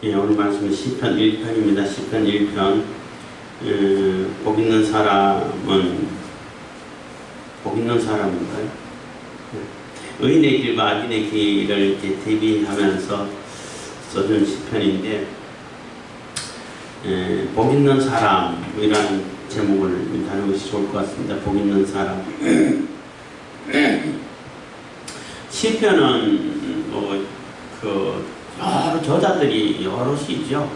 예, 오늘 말씀은 시편 1편입니다. 시편 1편. 복 있는 사람은, 복 있는 사람인가요? 의인의 길과 악인의 길을 이렇게 대비하면서 써준 시편인데, 복 있는 사람이라는 제목을 다는 것이 좋을 것 같습니다. 복 있는 사람. 시편은 여러 저자들이 여럿이죠.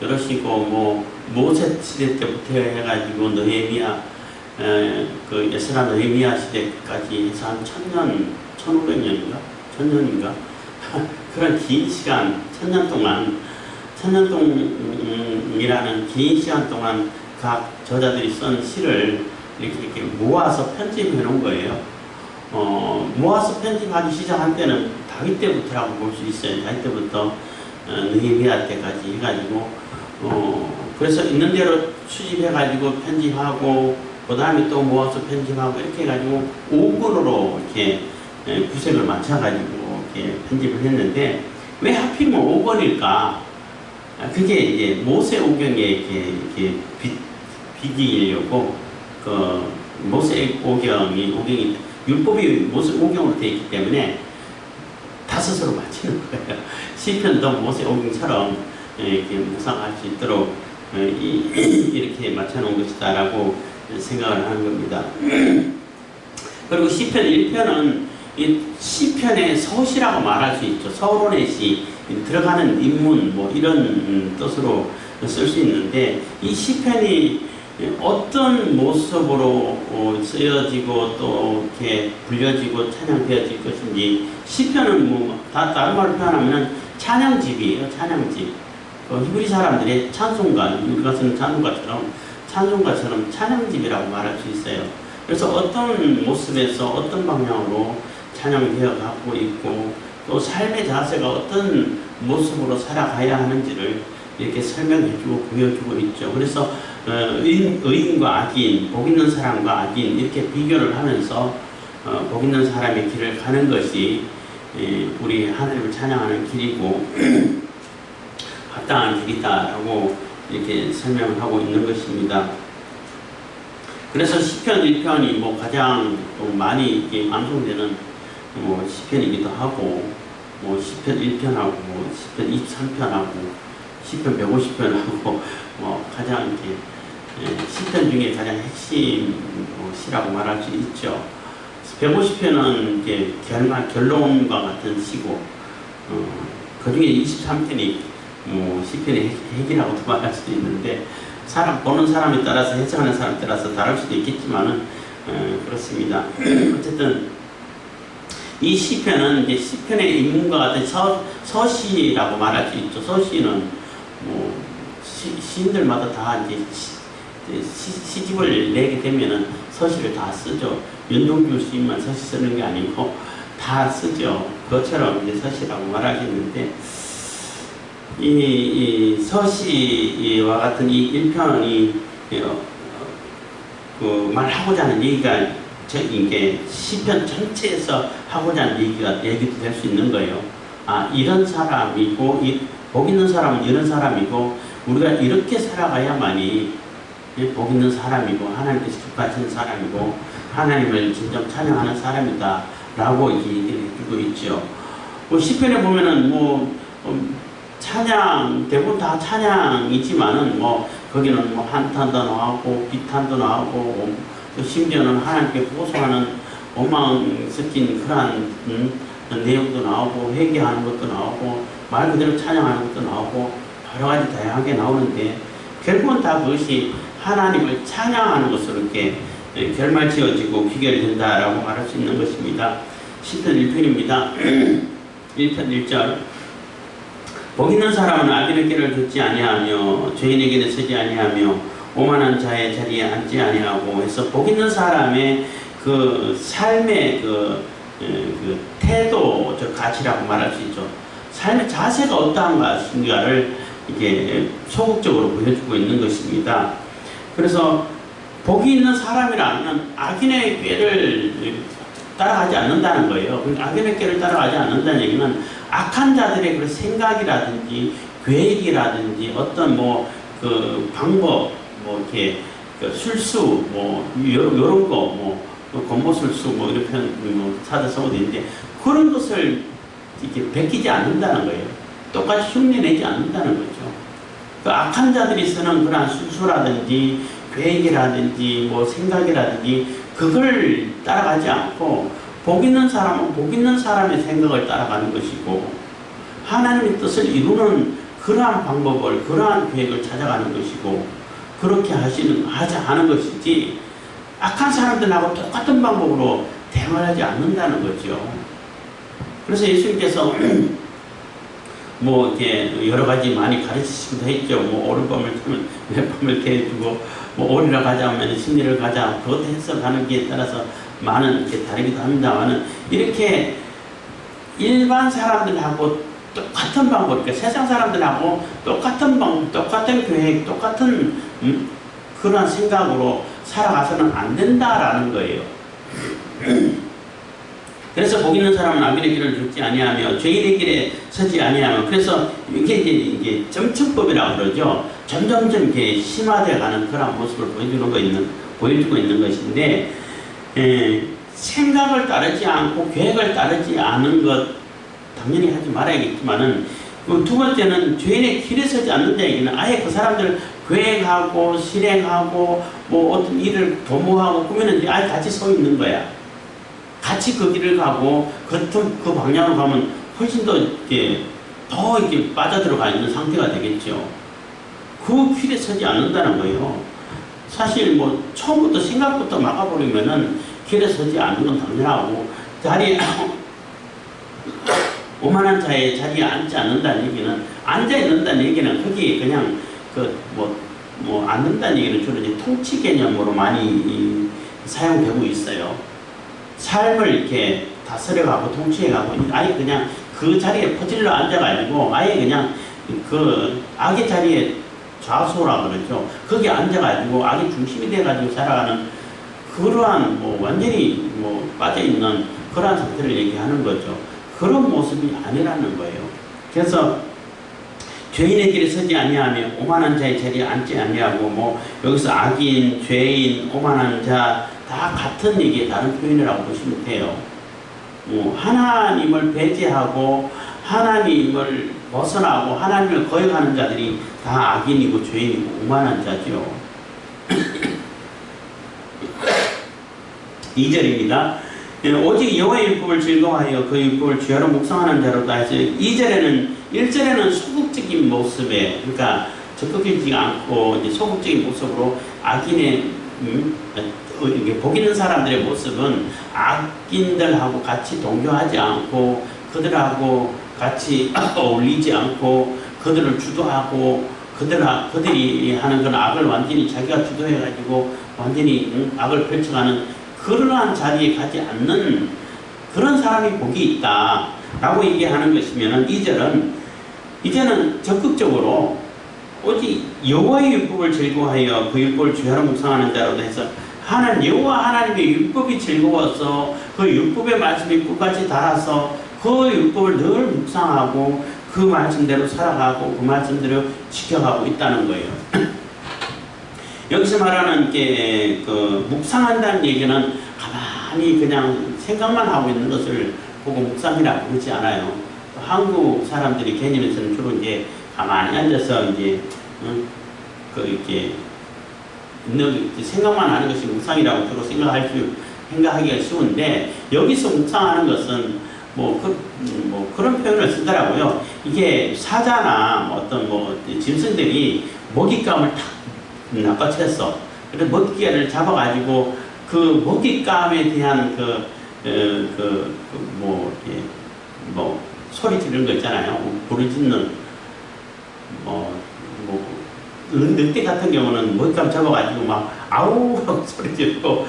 여럿이고 모세 시대 때부터 해가지고 느헤미야, 에스라 느헤미야 시대까지 해서 한 1500년인가? 1000년인가? 그런 긴 시간, 1000년 동안, 1000년동이라는 긴 시간 동안 각 저자들이 쓴 시를 이렇게 모아서 편집해 놓은 거예요. 모아서 편집하기 시작한 때는 다윗 때부터라고 볼 수 있어요. 다윗 때부터 느헤미야 때까지 해가지고 그래서 있는 대로 수집해가지고 편집하고 그 다음에 또 모아서 편집하고 이렇게 해가지고 5권으로 이렇게 구색을 맞춰가지고 이렇게 편집을 했는데 왜 하필이면 5권일까? 그게 이제 모세 오경에 이렇게 비기려고 모세 오경이 율법이 모세 오경으로 되어 있기 때문에 다섯으로 맞추는 거예요. 시편도 모세 오경처럼 이렇게 묵상할 수 있도록 이렇게 맞춰놓은 것이다라고 생각을 하는 겁니다. 그리고 시편 1편은 이 시편의 서시라고 말할 수 있죠. 서론의 시, 들어가는 인문 이런 뜻으로 쓸 수 있는데 이 시편이 어떤 모습으로 쓰여지고 또 이렇게 불려지고 찬양되어질 것인지 시편은 다른 말로 표현하면 찬양집이에요. 찬양집. 히브리 사람들의 찬송가, 우리가 쓰는 찬송가처럼 찬양집이라고 말할 수 있어요. 그래서 어떤 모습에서 어떤 방향으로 찬양되어 갖고 있고 또 삶의 자세가 어떤 모습으로 살아가야 하는지를 이렇게 설명해주고 보여주고 있죠. 그래서 의인과 악인, 복 있는 사람과 악인 이렇게 비교를 하면서 복 있는 사람의 길을 가는 것이 우리 하나님을 찬양하는 길이고 합당한 길이다라고 이렇게 설명을 하고 있는 것입니다. 그래서 시편 1편이 가장 많이 완성되는 시편이기도 하고 시편 1편하고 시편 23편하고 시편 150편하고 가장 이렇게 시편 중에 가장 핵심 시라고 말할 수 있죠. 150편은 이렇게 결론과 같은 시고 그 중에 23편이 시편의 핵이라고도 말할 수도 있는데 보는 사람에 따라서 해석하는 사람에 따라서 다를 수도 있겠지만은 그렇습니다. 어쨌든 이 시편은 이제 시편의 인문과 같은 서시라고 말할 수 있죠. 서시는 시인들마다 다 이제 시집을 내게 되면은 서시를 다 쓰죠. 윤동주 시인만 서시 쓰는 게 아니고 다 쓰죠. 그것처럼 이제 서시라고 말하겠는데 이 서시와 같은 이 1편이 말하고자 하는 얘기가 이게 시편 전체에서 하고자 하는 얘기도 될 수 있는 거예요. 이런 사람이고 복 있는 사람은 이런 사람이고 우리가 이렇게 살아가야만이 복 있는 사람이고 하나님께서 기뻐하시는 사람이고 하나님을 진정 찬양하는 사람이다 라고 얘기를 해주고 있죠. 시편에 보면은 찬양, 대부분 다 찬양이지만은 거기는 한탄도 나오고 비탄도 나오고 또 심지어는 하나님께 호소하는 원망 섞인 그러한 내용도 나오고 회개하는 것도 나오고 말 그대로 찬양하는 것도 나오고 여러 가지 다양하게 나오는데 결국은 다 그것이 하나님을 찬양하는 것으로 이렇게 결말지어지고 귀결된다라고 말할 수 있는 것입니다. 시편 1편입니다. 1편 1절 복 있는 사람은 악인의 길을 듣지 아니하며 죄인의 길에 서지 아니하며 오만한 자의 자리에 앉지 아니하고 해서 복 있는 사람의 그 삶의 그 태도적 가치라고 말할 수 있죠. 삶의 자세가 어떠한 것인가를 이게 소극적으로 보여주고 있는 것입니다. 그래서 복이 있는 사람이라면 악인의 꾀를 따라가지 않는다는 거예요. 악인의 꾀를 따라가지 않는다는 얘기는 악한 자들의 그 생각이라든지 계획이라든지 어떤 뭐 그 방법, 뭐 이렇게 그 술수, 뭐 요런 거, 뭐 권모술수, 뭐 이렇게 뭐 사자 성어도 있는데 그런 것을 이렇게 베끼지 않는다는 거예요. 똑같이 흉내내지 않는다는 거죠. 그 악한 자들이 쓰는 그러한 술수라든지 계획이라든지 뭐 생각이라든지 그걸 따라가지 않고 복 있는 사람은 복 있는 사람의 생각을 따라가는 것이고 하나님의 뜻을 이루는 그러한 방법을 그러한 계획을 찾아가는 것이고 그렇게 하는 것이지 악한 사람들하고 똑같은 방법으로 대응하지 않는다는 거죠. 그래서 예수님께서 뭐 이렇게 여러 가지 많이 가르치시기도 했죠. 뭐 오른밤을 타면 왼밤을 이렇게 해주고 뭐 오리라 가자 하면 심리를 가자 그것도 해석하는 게 따라서 많은 이렇게 다르기도 합니다만은 이렇게 일반 사람들하고 똑같은 방법, 그러니까 세상 사람들하고 똑같은 방법, 똑같은 계획, 똑같은 그런 생각으로 살아가서는 안 된다라는 거예요. 그래서 복 있는 사람은 악인의 길을 걷지 아니하며 죄인의 길에 서지 아니하며 그래서 이게 점층법이라고 그러죠. 점점점 이렇게 심화되어 가는 그런 모습을 보여주고 있는 것인데 생각을 따르지 않고 계획을 따르지 않은 것 당연히 하지 말아야겠지만은 두 번째는 죄인의 길에 서지 않는다 얘기는 아예 그 사람들 계획하고 실행하고 뭐 어떤 일을 도모하고 꾸미는데 아예 같이 서 있는 거야. 같이 그 길을 가고 그 방향으로 가면 훨씬 더 이렇게 빠져들어가 있는 상태가 되겠죠. 그 길에 서지 않는다는 거예요. 사실 뭐 처음부터 생각부터 막아버리면은 길에 서지 않는 건 당연하고 자리에 오만한 자의 자리에 앉지 않는다는 얘기는 앉아있는다는 얘기는 거기에 그냥 앉는다는 얘기는 주로 이제 통치 개념으로 많이 사용되고 있어요. 삶을 이렇게 다스려가고 통치해가고 아예 그냥 그 자리에 퍼질러 앉아가지고 아예 그냥 그 악의 자리에 좌소라 그러죠. 거기에 앉아가지고 악의 중심이 돼가지고 살아가는 그러한 완전히 빠져있는 그러한 상태를 얘기하는 거죠. 그런 모습이 아니라는 거예요. 그래서 죄인의 길에 서지 아니하며 오만한 자의 자리에 앉지 아니하고 여기서 악인, 죄인, 오만한 자 다 같은 얘기에 다른 표현이라고 보시면 돼요. 하나님을 배제하고 하나님을 벗어나고 하나님을 거역하는 자들이 다 악인이고 죄인이고 오만한 자죠. 2절입니다. 오직 여호와의 율법을 즐거워하여 그 율법을 주야로 묵상하는 자로다 해서 1절에는 소극적인 모습에 그러니까 적극적이지 않고 이제 소극적인 모습으로 악인의 복 있는 사람들의 모습은 악인들하고 같이 동조하지 않고 그들하고 같이 어울리지 않고 그들을 주도하고 그들이 하는 그런 악을 완전히 자기가 주도해가지고 완전히 악을 펼쳐가는 그러한 자리에 가지 않는 그런 사람이 복이 있다 라고 얘기하는 것이면 2절은 적극적으로 오직 여호와의 율법을 즐거워하여 그 율법을 주야로 묵상하는 자로도 해서 여호와 하나님의 율법이 즐거워서 그 율법의 말씀이 끝까지 달아서 그 율법을 늘 묵상하고 그 말씀대로 살아가고 그 말씀대로 지켜가고 있다는 거예요. 여기서 말하는 게 묵상한다는 얘기는 가만히 그냥 생각만 하고 있는 것을 보고 묵상이라고 그러지 않아요. 한국 사람들이 개념에서는 주로 이제 가만히 앉아서 이제 이렇게 생각만 하는 것이 묵상이라고 주로 생각하기가 쉬운데 여기서 묵상하는 것은 그런 표현을 쓰더라고요. 이게 사자나 어떤 짐승들이 먹잇감을 탁 낚아챘어. 그래서 먹잇감을 잡아가지고 그 먹잇감에 대한 소리 지르는 거 있잖아요. 부르짖는 늑대 같은 경우는 먹잇감 잡아가지고 막 아우 소리 지르고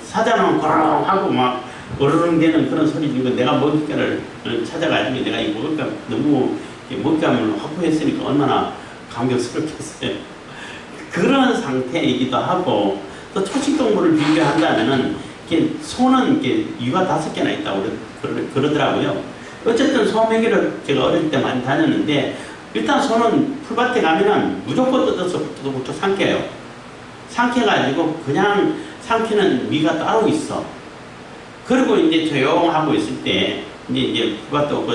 사자는 고랑 하고 막 어르렁대는 그런 소리 지르고 내가 먹잇감을 찾아가지고 내가 이 먹잇감 너무 먹잇감을 확보했으니까 얼마나 감격스럽겠어요. 그런 상태이기도 하고 또 초식동물을 비교한다면은 소는 이게 유가 5개나 있다고 그러더라고요. 어쨌든 소매기를 제가 어릴 때 많이 다녔는데, 일단 소는 풀밭에 가면은 무조건 뜯어서부터 삼켜요. 삼켜가지고 그냥 삼키는 미가 따로 있어. 그리고 이제 조용하고 있을 때, 이제 풀밭도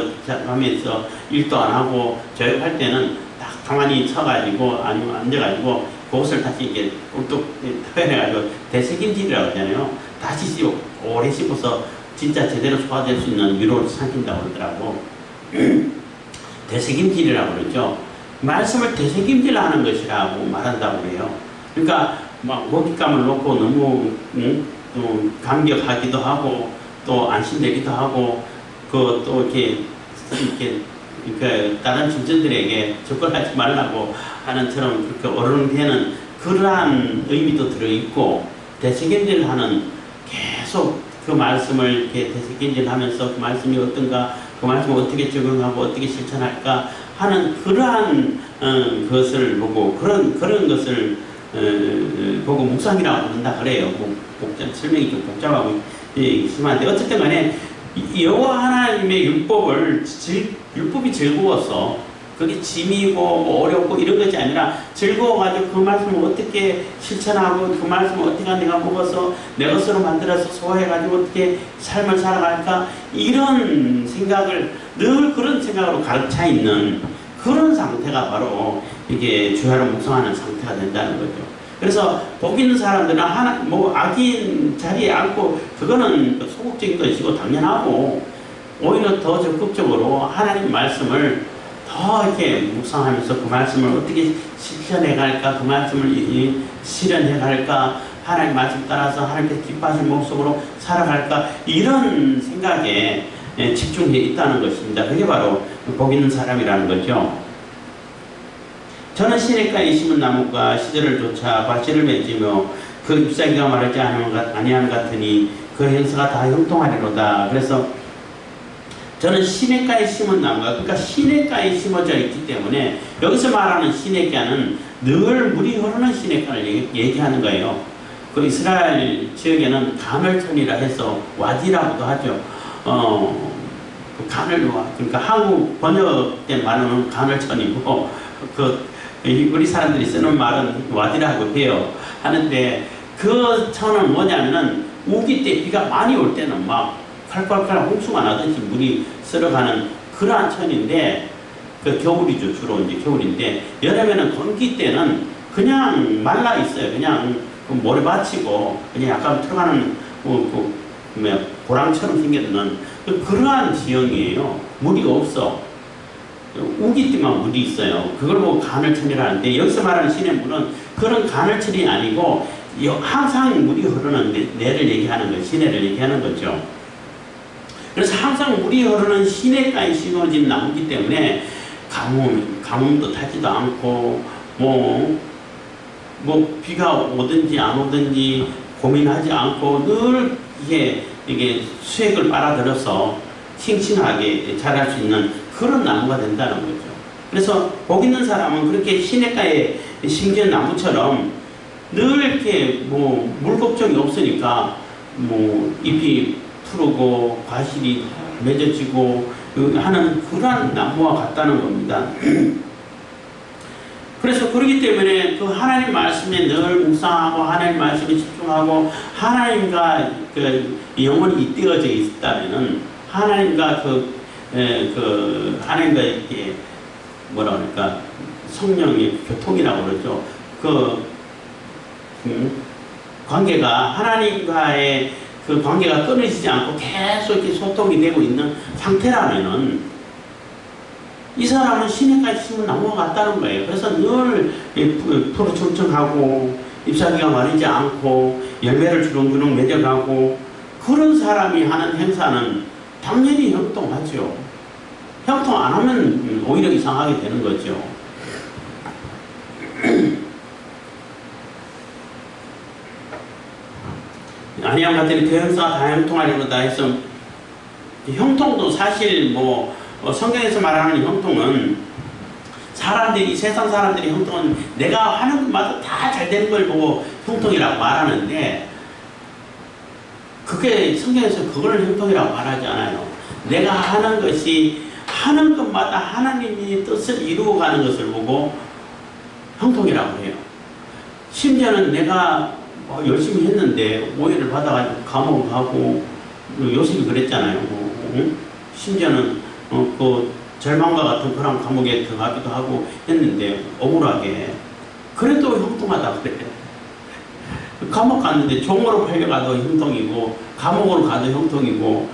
하면서 일도 안 하고 조용할 때는 딱 가만히 쳐가지고 아니면 앉아가지고 그것을 다시 이렇게 꿀뚝 표현해가지고 대세김질이라고 하잖아요. 다시 오래 씹어서 진짜 제대로 소화될 수 있는 위로를 삼킨다고 그러더라고. 대세김질이라고 그러죠. 말씀을 대세김질하는 것이라고 말한다고 해요. 그러니까 막 먹잇감을 놓고 너무 감격하기도 하고 또 안심되기도 하고 또 이렇게 다른 친구들에게 접근하지 말라고 하는처럼 그렇게 어른되는 그러한 의미도 들어있고, 대세김질을 하는 계속 그 말씀을 이렇게 대세김질하면서 그 말씀이 어떤가, 그 말씀을 어떻게 적용하고 어떻게 실천할까 하는 그러한 것을 보고 그런 것을 보고 묵상이라고 한다 그래요. 설명이 좀 복잡하고 심한데 어쨌든 간에 여호와 하나님의 율법이 즐거워서 그게 짐이고 뭐 어렵고 이런 것이 아니라 즐거워가지고 그 말씀을 어떻게 실천하고 그 말씀을 어떻게 내가 먹어서 내 것으로 만들어서 소화해가지고 어떻게 삶을 살아갈까, 이런 생각을 늘 그런 생각으로 가득 차 있는 그런 상태가 바로 이게 주야로 묵상하는 상태가 된다는 거죠. 그래서 복 있는 사람들은 악인 자리에 앉고 그거는 소극적인 것이고 당연하고, 오히려 더 적극적으로 하나님 말씀을 더 이렇게 묵상하면서 그 말씀을 어떻게 실천해 갈까, 그 말씀을 실현해 갈까, 하나님 말씀 따라서 하나님께서 기뻐하신 모습으로 살아갈까, 이런 생각에 집중해 있다는 것입니다. 그게 바로 복 있는 사람이라는 거죠. 저는 시냇가에 심은 나무가 시절을 쫓아 과실을 맺으며 그 잎사귀가 마르지 아니하는 같으니 그 행사가 다 형통하리로다. 그래서 저는 시냇가에 심은 나무가, 그러니까 시냇가에 심어져 있기 때문에 여기서 말하는 시냇가는 늘 물이 흐르는 시냇가를 얘기하는 거예요. 그 이스라엘 지역에는 가늘천이라 해서 와디라고도 하죠. 그러니까 한국 번역된 말은 가늘천이고 우리 사람들이 쓰는 말은 와디라고 해요. 하는데 그 천은 뭐냐면은 우기 때 비가 많이 올 때는 막 칼칼칼 홍수가 나듯이 물이 쓸어가는 그러한 천인데, 그 겨울이죠. 주로 이제 겨울인데, 여름에는 건기 때는 그냥 말라 있어요. 그냥 모래 받치고 그냥 약간 들어가는 보람처럼 생겼는 그러한 지형이에요. 물이 없어. 우기 때만 물이 있어요. 그걸 보고 가늘천이라는데, 여기서 말하는 시냇물은 그런 가늘천이 아니고 항상 물이 흐르는 내를 얘기하는 거예요. 시내를 얘기하는 거죠. 그래서 항상 물이 흐르는 시냇가에 심어진 나무기 때문에 가뭄도 타지도 않고 뭐 비가 오든지 안 오든지 고민하지 않고 늘 이게 수액을 빨아들여서 싱싱하게 자랄 수 있는 그런 나무가 된다는 거죠. 그래서 복 있는 사람은 그렇게 시냇가에 심긴 나무처럼 늘 이렇게 물 걱정이 없으니까 잎이 푸르고 과실이 맺어지고 하는 그러한 나무와 같다는 겁니다. 그래서 그렇기 때문에 그 하나님 말씀에 늘 묵상하고 하나님 말씀에 집중하고 하나님과 영혼이 잇대어져 있다면은 하나님과 하나님과 이렇게 뭐라 그럴까, 성령의 교통이라고 그러죠. 관계가, 하나님과의 그 관계가 끊어지지 않고 계속 이렇게 소통이 되고 있는 상태라면은 이 사람은 시냇가에 심은 나무가 같다는 거예요. 그래서 늘 푸르청청하고 잎사귀가 마르지 않고 열매를 주렁주렁 맺어가고, 그런 사람이 하는 행사는 당연히 형통하죠. 형통 안 하면 오히려 이상하게 되는 거죠. 아니함 같으니 그 행사가 다 형통하리로다 해서, 형통도 사실 성경에서 말하는 형통은 세상 사람들이 형통은 내가 하는 것마다 다 잘 되는 걸 보고 형통이라고 말하는데, 그게 성경에서 그걸 형통이라고 말하지 않아요. 내가 하는 것이 하는 것마다 하나님이 뜻을 이루어가는 것을 보고 형통이라고 해요. 심지어는 내가 열심히 했는데 오해를 받아가지고 감옥 가고 요셉이 그랬잖아요. 심지어는 그 절망과 같은 그런 감옥에 들어가기도 하고 했는데 억울하게 그래도 형통하다 그래. 감옥 갔는데 종으로 팔려가도 형통이고 감옥으로 가도 형통이고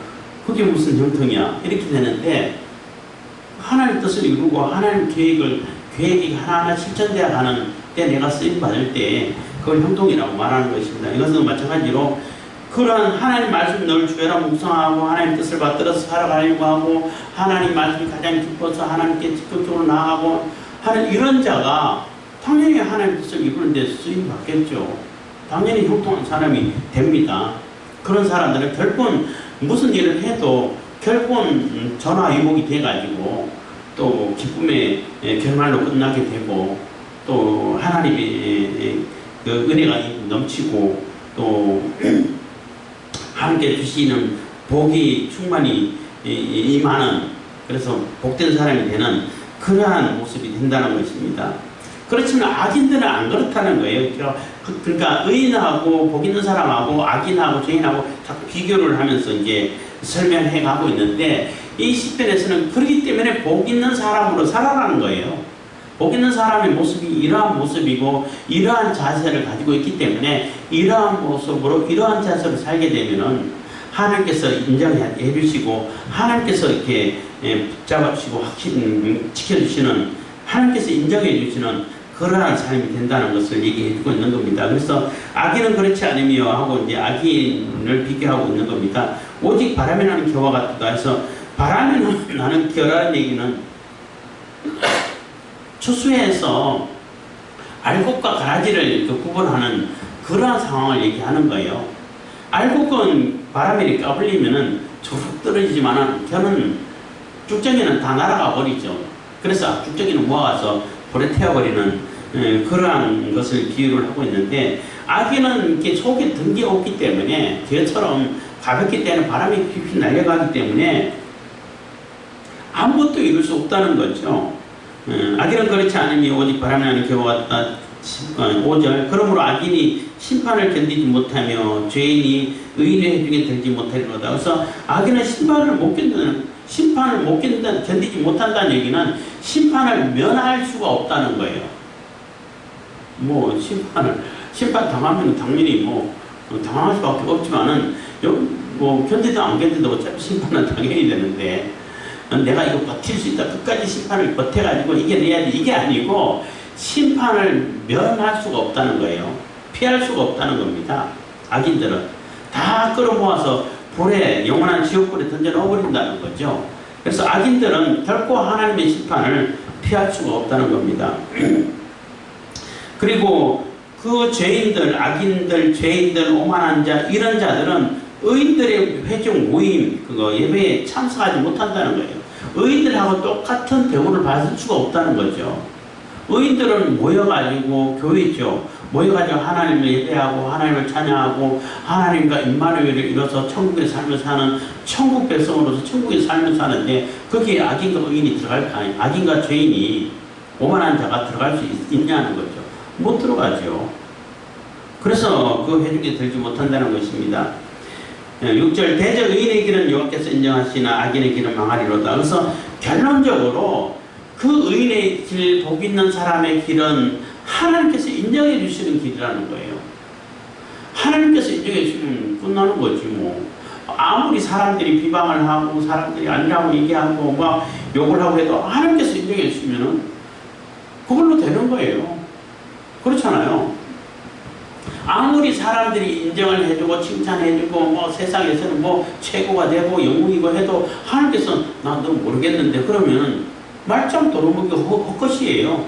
그게 무슨 형통이야 이렇게 되는데 하나님 뜻을 이루고 하나님 계획이 하나하나 실천되어 가는 때 내가 쓰임받을 때 그걸 형통이라고 말하는 것입니다. 이것은 마찬가지로 그런 하나님 말씀 늘 주야라 묵상하고 하나님 뜻을 받들어서 살아가려고 하고 하나님 말씀이 가장 기뻐서 하나님께 적극적으로 나아가고 하는 이런 자가 당연히 하나님 뜻을 이루는 데 쓰임받겠죠. 당연히 형통한 사람이 됩니다. 그런 사람들은 결국은 무슨 일을 해도 결국은 전화위복이 돼가지고 또 기쁨의 결말로 끝나게 되고 또 하나님의 그 은혜가 넘치고 또 함께 주시는 복이 충만히 임하는 그래서 복된 사람이 되는 그러한 모습이 된다는 것입니다. 그렇지만 악인들은 안 그렇다는 거예요. 그러니까 의인하고 복 있는 사람하고 악인하고 죄인하고 자꾸 비교를 하면서 이제 설명해 가고 있는데 이 시편에서는 그렇기 때문에 복 있는 사람으로 살아가는 거예요. 복 있는 사람의 모습이 이러한 모습이고 이러한 자세를 가지고 있기 때문에 이러한 모습으로 이러한 자세로 살게 되면은 하나님께서 인정해 주시고 하나님께서 이렇게 붙잡아 주시고 지켜주시는 하나님께서 인정해 주시는 그러한 삶이 된다는 것을 얘기해 주고 있는 겁니다. 그래서 악인은 그렇지 않으며 하고 이제 악인을 비교하고 있는 겁니다. 오직 바람이 나는 겨와 같다 해서 바람이 나는 겨라는 얘기는 추수해서 알곡과 가라지를 구분하는 그러한 상황을 얘기하는 거예요. 알곡은 바람에 이렇게 까불리면은 쭉 떨어지지만은 겨는 쭉정이는 다 날아가 버리죠. 그래서 쭉정이는 모아서 불에 태워버리는 그러한 것을 비유를 하고 있는데 아기는 이렇게 속에 든 게 없기 때문에 겨처럼 가볍기 때문에 바람이 휘휘 날려가기 때문에 아무것도 이룰 수 없다는 거죠. 악인은 그렇지 않으며 오직 바람이 나는 겨와 같다. 5절 그러므로 악인이 심판을 견디지 못하며 죄인이 의인의 해중에 들지 못하리로다. 그래서 악인은 심판을 못 견디지 못한다는 얘기는 심판을 면할 수가 없다는 거예요. 뭐 심판 당하면 당연히 당할 수밖에 없지만은 뭐 견디도 안 견디도 어차피 심판은 당연히 되는데 내가 이거 버틸 수 있다. 끝까지 심판을 버텨가지고 이겨내야지. 이게 아니고 심판을 면할 수가 없다는 거예요. 피할 수가 없다는 겁니다. 악인들은 다 끌어모아서 불에 영원한 지옥불에 던져 넣어버린다는 거죠. 그래서 악인들은 결코 하나님의 심판을 피할 수가 없다는 겁니다. 그리고 그 죄인들, 악인들, 죄인들, 오만한 자 이런 자들은 의인들의 회중 모임 그거 예배에 참석하지 못한다는 거예요. 의인들하고 똑같은 대우를 받을 수가 없다는 거죠. 의인들은 모여가지고 교회죠. 모여가지고 하나님을 예배하고 하나님을 찬양하고 하나님과 임마누엘을 이뤄서 천국의 삶을 사는 천국 백성으로서 천국의 삶을 사는데 거기에 악인과 의인이 들어갈까? 악인과 죄인이 오만한 자가 들어갈 수 있냐는 거죠. 못 들어가죠. 그래서 그 회중에 들지 못한다는 것입니다. 6절 대저 의인의 길은 여호와께서 인정하시나 악인의 길은 망하리로다. 그래서 결론적으로 그 의인의 길, 복 있는 사람의 길은 하나님께서 인정해 주시는 길이라는 거예요. 하나님께서 인정해 주시면 끝나는 거지 뭐. 아무리 사람들이 비방을 하고 사람들이 아니라고 얘기하고 막 욕을 하고 해도 하나님께서 인정해 주시면은 그걸로 되는 거예요. 그렇잖아요. 아무리 사람들이 인정을 해주고 칭찬해주고 뭐 세상에서는 뭐 최고가 되고 영웅이고 해도 하나님께서 나 너 모르겠는데 그러면 말짱 도루묵이 헛것이에요.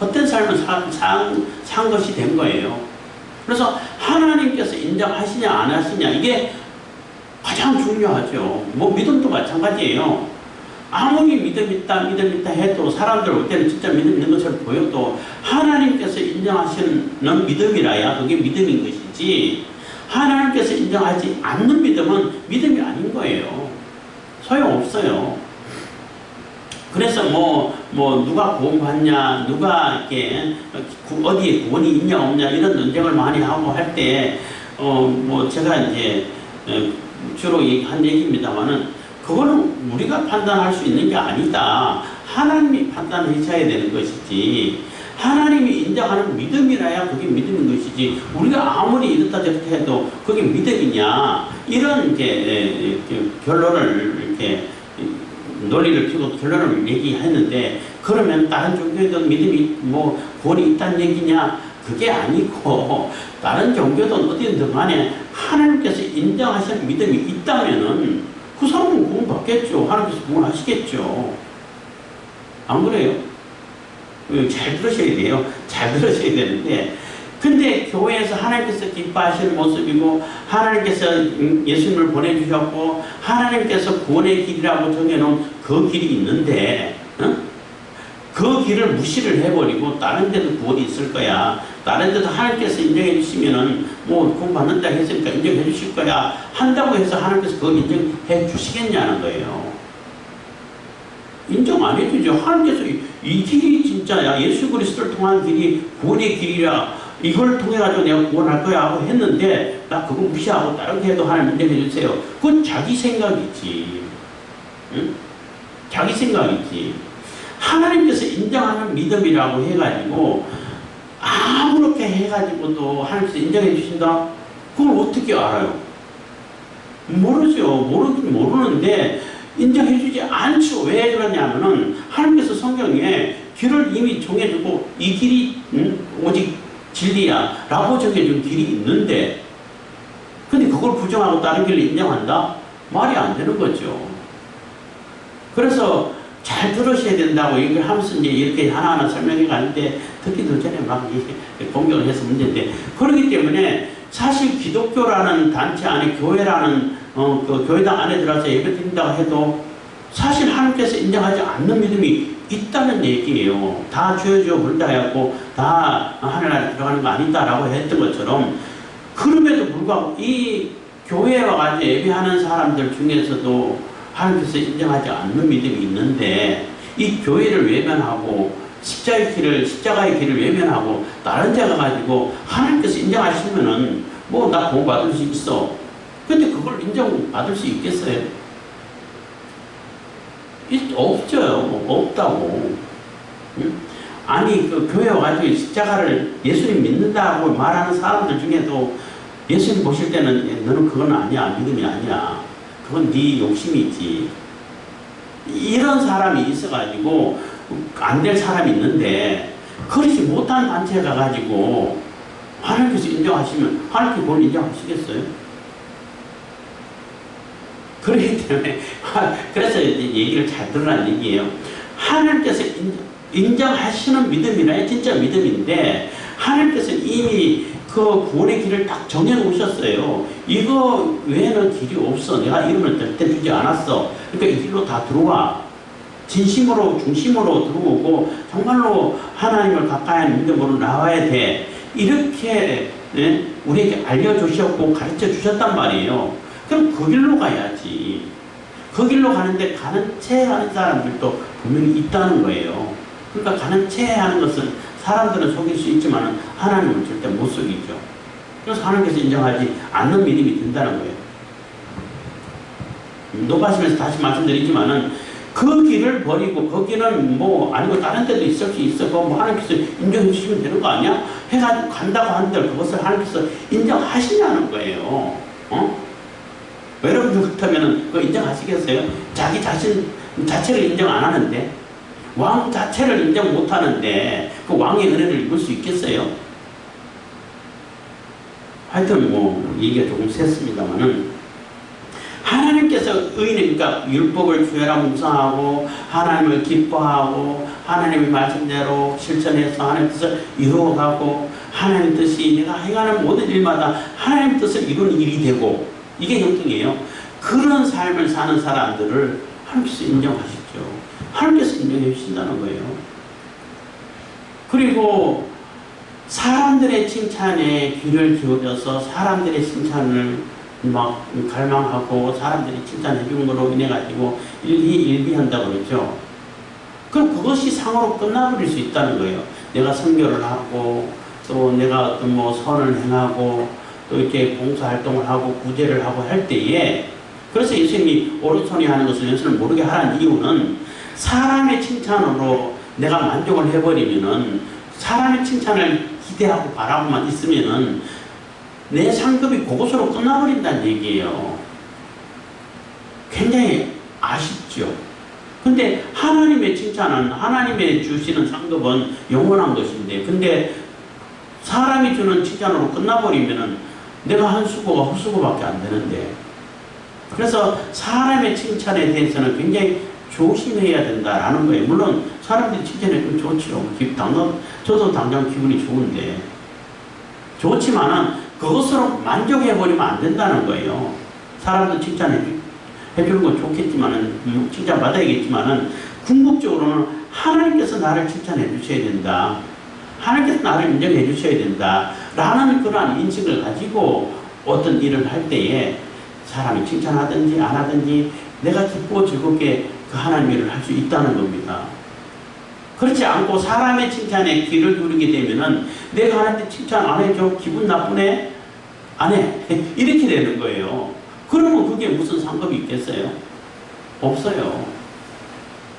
헛된 삶을 산 것이 된 거예요. 그래서 하나님께서 인정하시냐 안 하시냐 이게 가장 중요하죠. 뭐 믿음도 마찬가지예요. 아무리 믿음 있다 해도 사람들 올 때는 진짜 믿음 있는 것처럼 보여도 하나님께서 인정하시는 믿음이라야 그게 믿음인 것이지 하나님께서 인정하지 않는 믿음은 믿음이 아닌 거예요. 소용없어요. 그래서 누가 구원받냐, 누가 이렇게 어디에 구원이 있냐 없냐 이런 논쟁을 많이 하고 할 때 제가 이제 주로 한 얘기입니다만은 그거는 우리가 판단할 수 있는 게 아니다. 하나님이 판단하셔야 되는 것이지. 하나님이 인정하는 믿음이라야 그게 믿음인 것이지. 우리가 아무리 이렇다 저렇다 해도 그게 믿음이냐. 이런 이제 결론을 이렇게 논리를 피고 결론을 얘기했는데, 그러면 다른 종교에도 믿음이 구원이 있다는 얘기냐? 그게 아니고, 다른 종교든 어디든 간에 하나님께서 인정하시는 믿음이 있다면은 그 사람은 구원받겠죠. 하나님께서 구원하시겠죠. 안 그래요? 잘 들으셔야 돼요. 잘 들으셔야 되는데, 근데 교회에서 하나님께서 기뻐하시는 모습이고, 하나님께서 예수님을 보내주셨고, 하나님께서 구원의 길이라고 정해놓은 그 길이 있는데, 그 길을 무시를 해버리고 다른 데도 구원이 있을 거야. 다른 데도 하나님께서 인정해 주시면은 구원 받는다 했으니까 인정해 주실 거야. 한다고 해서 하나님께서 그걸 인정해 주시겠냐는 거예요. 인정 안 해주죠. 하나님께서 이 길이 진짜야. 예수 그리스도를 통한 길이 구원의 길이라. 이걸 통해가지고 내가 구원할 거야 하고 했는데, 나 그거 무시하고 다른 게 해도 하나님 인정해 주세요. 그건 자기 생각이지. 응? 자기 생각이지. 하나님께서 인정하는 믿음이라고 해가지고 아무렇게 해가지고도 하나님께서 인정해 주신다? 그걸 어떻게 알아요? 모르죠. 모르는데 인정해 주지 않죠. 왜 그러냐면은 하나님께서 성경에 길을 이미 정해주고 이 길이 오직 진리야 라고 정해준 길이 있는데, 근데 그걸 부정하고 다른 길을 인정한다? 말이 안 되는 거죠. 그래서 잘 들으셔야 된다고 얘기를 하면서 이제 이렇게 하나하나 설명해 가는데, 듣기도 전에 막 공격을 해서 문제인데, 그렇기 때문에 사실 기독교라는 단체 안에 교회라는 그 교회당 안에 들어가서 예배 드린다고 해도 사실 하나님께서 인정하지 않는 믿음이 있다는 얘기예요. 다 주여 부른다 해갖고 다 하늘나라에 들어가는 거 아니다라고 했던 것처럼, 그럼에도 불구하고 이 교회에 와가지고 예배하는 사람들 중에서도 하나님께서 인정하지 않는 믿음이 있는데, 이 교회를 외면하고 십자가의 길을 외면하고 다른 데 가가지고 하나님께서 인정하시면은 나 구원 받을 수 있어. 근데 그걸 인정받을 수 있겠어요? 없죠. 없다고. 응? 아니 그 교회 와가지고 십자가를 예수님 믿는다고 말하는 사람들 중에도 예수님 보실 때는 너는 그건 아니야. 믿음이 아니야. 그건 네 욕심이지. 이런 사람이 있어가지고 안 될 사람이 있는데, 그러지 못한 단체에 가가지고 하나님께서 인정하시면 하나님께 그걸 인정하시겠어요? 그렇기 때문에 그래서 이제 얘기를 잘 들으라는 얘기예요. 하나님께서 인정하시는 믿음이라 진짜 믿음인데, 하나님께서 이미 그 구원의 길을 딱 정해놓으셨어요. 이거 외에는 길이 없어. 내가 이름을 절대 주지 않았어. 그러니까 이 길로 다 들어와. 진심으로 중심으로 들어오고 정말로 하나님을 가까이 하는 믿음으로 나와야 돼. 이렇게 우리에게 알려주셨고 가르쳐 주셨단 말이에요. 그럼 그 길로 가야지. 그 길로 가는데 가는 채 하는 사람들도 분명히 있다는 거예요. 그러니까 가는 채 하는 것은 사람들은 속일 수 있지만 하나님은 절대 못 속이죠. 그래서 하나님께서 인정하지 않는 믿음이 된다는 거예요. 높아지면서 다시 말씀드리지만은 그 길을 버리고 거기는 아니고 다른 데도 있을 수 있어. 하나님께서 인정해 주시면 되는 거 아니야? 해가지고 간다고 한들 그것을 하나님께서 인정하시냐는 거예요. 여러분 그렇다면 그거 인정하시겠어요? 자기 자신 자체를 인정 안 하는데, 왕 자체를 인정 못 하는데 그 왕의 은혜를 입을 수 있겠어요? 하여튼 얘기가 조금 셌습니다만은, 하나님께서 그러니까 율법을 주여라 묵상하고 하나님을 기뻐하고 하나님의 말씀대로 실천해서 하나님 뜻을 이루어가고, 하나님 뜻이 내가 행하는 모든 일마다 하나님 뜻을 이루는 일이 되고, 이게 형통이에요. 그런 삶을 사는 사람들을 하나님께서 인정하시죠. 하나님께서 인정해 주신다는 거예요. 그리고 사람들의 칭찬에 귀를 기울여서 사람들의 칭찬을 막 갈망하고 사람들이 칭찬해 주는 걸로 인해 가지고 일비한다고 그러죠. 그럼 그것이 상으로 끝나버릴 수 있다는 거예요. 내가 선교를 하고 또 내가 어떤 뭐 선을 행하고 또 이렇게 봉사활동을 하고 구제를 하고 할 때에, 그래서 예수님이 오른손이 하는 것을 왼손을 모르게 하라는 이유는 사람의 칭찬으로 내가 만족을 해버리면은, 사람의 칭찬을 기대하고 바라고만 있으면은 내 상급이 그것으로 끝나버린다는 얘기예요. 굉장히 아쉽죠. 근데 하나님의 칭찬은, 하나님의 주시는 상급은 영원한 것인데, 근데 사람이 주는 칭찬으로 끝나버리면은 내가 한 수고가 헛수고밖에 안 되는데, 그래서 사람의 칭찬에 대해서는 굉장히 조심해야 된다라는 거예요. 물론 사람들이 칭찬해주면 좋지요. 저도 당장 기분이 좋은데, 좋지만은 그것으로 만족해버리면 안 된다는 거예요. 사람들 칭찬해주는 건 좋겠지만은, 칭찬받아야겠지만은, 궁극적으로는 하나님께서 나를 칭찬해 주셔야 된다. 하나님께서 나를 인정해 주셔야 된다. 라는 그러한 인식을 가지고 어떤 일을 할 때에 사람이 칭찬하든지 안 하든지 내가 기쁘고 즐겁게 그 하나님 일을 할 수 있다는 겁니다. 그렇지 않고 사람의 칭찬에 귀를 기울이게 되면은 내가 하나님께 칭찬 안 해줘? 기분 나쁘네? 안 해. 이렇게 되는 거예요. 그러면 그게 무슨 상급이 있겠어요? 없어요.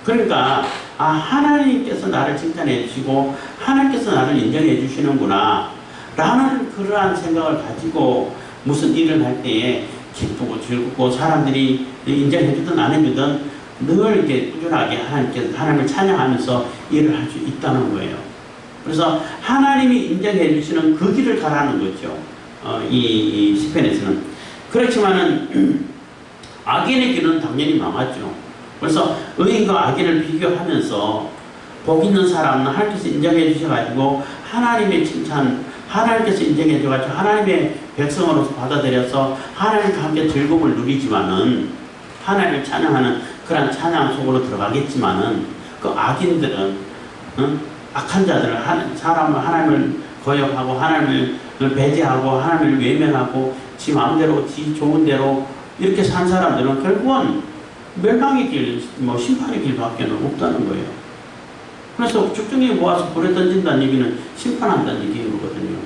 그러니까 하나님께서 나를 칭찬해 주시고 하나님께서 나를 인정해 주시는구나 라는 그러한 생각을 가지고 무슨 일을 할 때에 기쁘고 즐겁고 사람들이 인정해 주든 안 해주든 늘 이렇게 꾸준하게 하나님을 찬양하면서 일을 할 수 있다는 거예요. 그래서 하나님이 인정해 주시는 그 길을 가라는 거죠. 이 시편에서는. 그렇지만은 악인의 길은 당연히 망하죠. 그래서 의인과 악인을 비교하면서 복 있는 사람은 하나님께서 인정해 주셔가지고 하나님의 칭찬, 하나님께서 인정해 주셔가지고 하나님의 백성으로서 받아들여서 하나님과 함께 즐거움을 누리지만은, 하나님을 찬양하는 그런 찬양 속으로 들어가겠지만은, 그 악인들은, 악한 자들은 하나님을 거역하고 하나님을 배제하고 하나님을 외면하고 지 마음대로 지 좋은 대로 이렇게 산 사람들은 결국은 멸망의 길, 심판의 길밖에 없다는 거예요. 그래서 죽중에 모아서 불에 던진다는 얘기는 심판한다는 얘기거든요.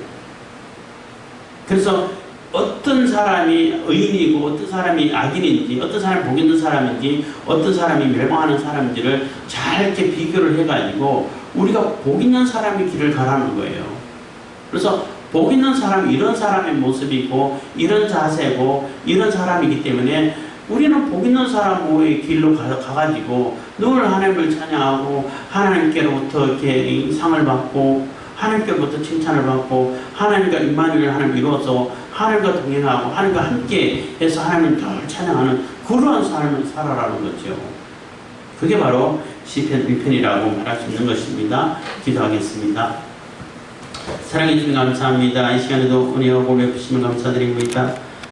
그래서 어떤 사람이 의인이고 어떤 사람이 악인인지, 어떤 사람이 복 있는 사람인지, 어떤 사람이 멸망하는 사람인지를 잘 이렇게 비교를 해가지고 우리가 복 있는 사람의 길을 가라는 거예요. 그래서 복 있는 사람이 이런 사람의 모습이고 이런 자세고 이런 사람이기 때문에 우리는 복 있는 사람의 길로 가가지고 늘 하나님을 찬양하고 하나님께로부터 이렇게 상을 받고 하나님께로부터 칭찬을 받고 하나님과 임마누엘 하나님 이루어서 하나님과 동행하고 하나님과 함께 해서 하나님을 늘 찬양하는 그러한 삶을 살아라는 거죠. 그게 바로 시편 1편이라고 말할 수 있는 것입니다. 기도하겠습니다. 사랑해 주님 감사합니다. 이 시간에도 은혜와 보배 주심을 감사드립니다.